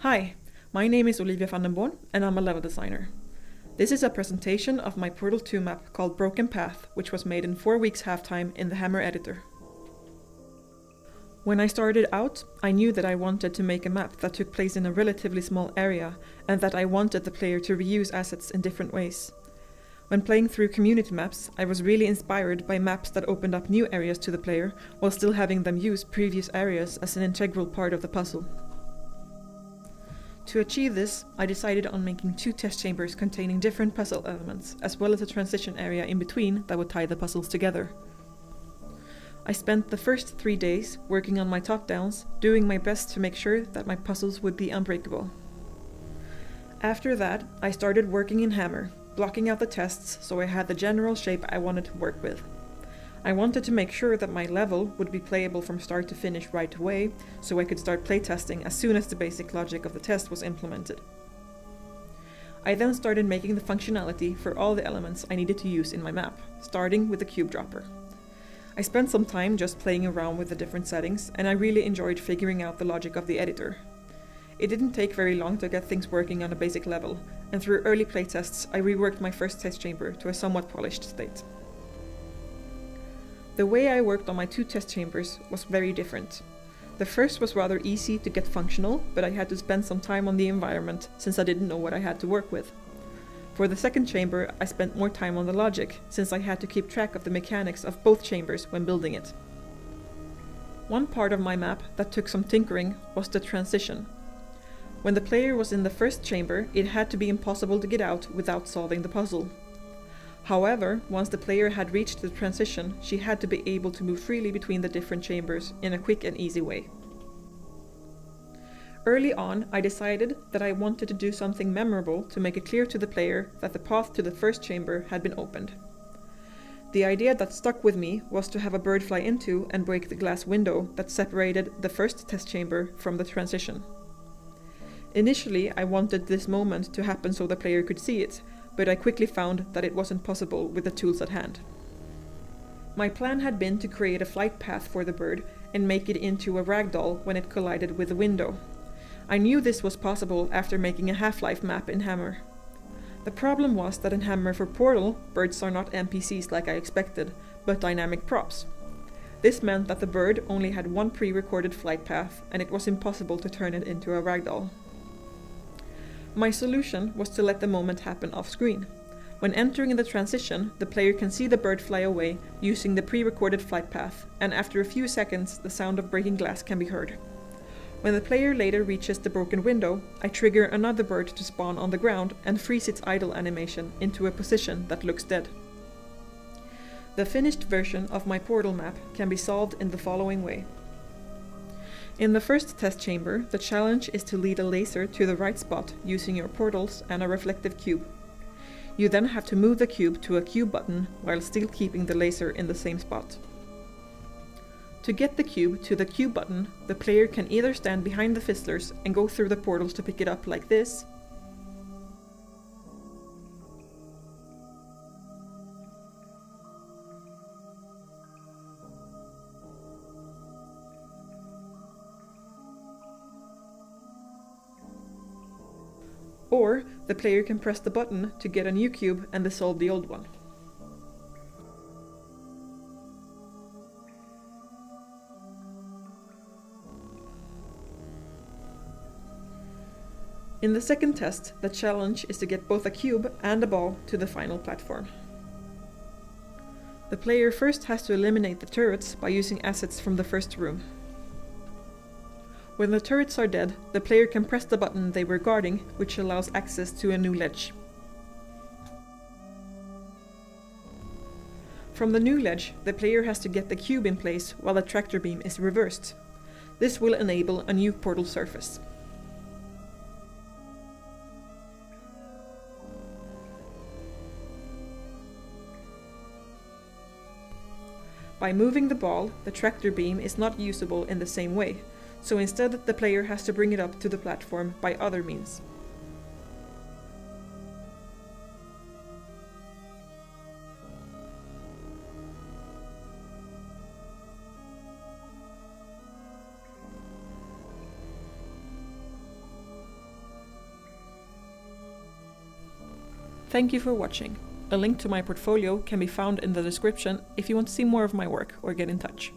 Hi, my name is Olivia van den Born and I'm a level designer. This is a presentation of my Portal 2 map called Broken Path, which was made in 4 weeks half-time in the Hammer editor. When I started out, I knew that I wanted to make a map that took place in a relatively small area and that I wanted the player to reuse assets in different ways. When playing through community maps, I was really inspired by maps that opened up new areas to the player while still having them use previous areas as an integral part of the puzzle. To achieve this, I decided on making 2 test chambers containing different puzzle elements, as well as a transition area in between that would tie the puzzles together. I spent the first 3 days working on my top-downs, doing my best to make sure that my puzzles would be unbreakable. After that, I started working in Hammer, blocking out the tests so I had the general shape I wanted to work with. I wanted to make sure that my level would be playable from start to finish right away, so I could start playtesting as soon as the basic logic of the test was implemented. I then started making the functionality for all the elements I needed to use in my map, starting with the cube dropper. I spent some time just playing around with the different settings, and I really enjoyed figuring out the logic of the editor. It didn't take very long to get things working on a basic level, and through early playtests I reworked my first test chamber to a somewhat polished state. The way I worked on my 2 test chambers was very different. The first was rather easy to get functional, but I had to spend some time on the environment since I didn't know what I had to work with. For the second chamber, I spent more time on the logic, since I had to keep track of the mechanics of both chambers when building it. One part of my map that took some tinkering was the transition. When the player was in the first chamber, it had to be impossible to get out without solving the puzzle. However, once the player had reached the transition, she had to be able to move freely between the different chambers in a quick and easy way. Early on, I decided that I wanted to do something memorable to make it clear to the player that the path to the first chamber had been opened. The idea that stuck with me was to have a bird fly into and break the glass window that separated the first test chamber from the transition. Initially, I wanted this moment to happen so the player could see it, but I quickly found that it wasn't possible with the tools at hand. My plan had been to create a flight path for the bird and make it into a ragdoll when it collided with the window. I knew this was possible after making a Half-Life map in Hammer. The problem was that in Hammer for Portal, birds are not NPCs like I expected, but dynamic props. This meant that the bird only had one pre-recorded flight path, and it was impossible to turn it into a ragdoll. My solution was to let the moment happen off-screen. When entering the transition, the player can see the bird fly away using the pre-recorded flight path, and after a few seconds the sound of breaking glass can be heard. When the player later reaches the broken window, I trigger another bird to spawn on the ground and freeze its idle animation into a position that looks dead. The finished version of my Portal map can be solved in the following way. In the first test chamber, the challenge is to lead a laser to the right spot using your portals and a reflective cube. You then have to move the cube to a cube button while still keeping the laser in the same spot. To get the cube to the cube button, the player can either stand behind the fizzlers and go through the portals to pick it up like this, or the player can press the button to get a new cube and dissolve the old one. In the second test, the challenge is to get both a cube and a ball to the final platform. The player first has to eliminate the turrets by using assets from the first room. When the turrets are dead, the player can press the button they were guarding, which allows access to a new ledge. From the new ledge, the player has to get the cube in place while the tractor beam is reversed. This will enable a new portal surface. By moving the ball, the tractor beam is not usable in the same way, so instead the player has to bring it up to the platform by other means. Thank you for watching. A link to my portfolio can be found in the description if you want to see more of my work or get in touch.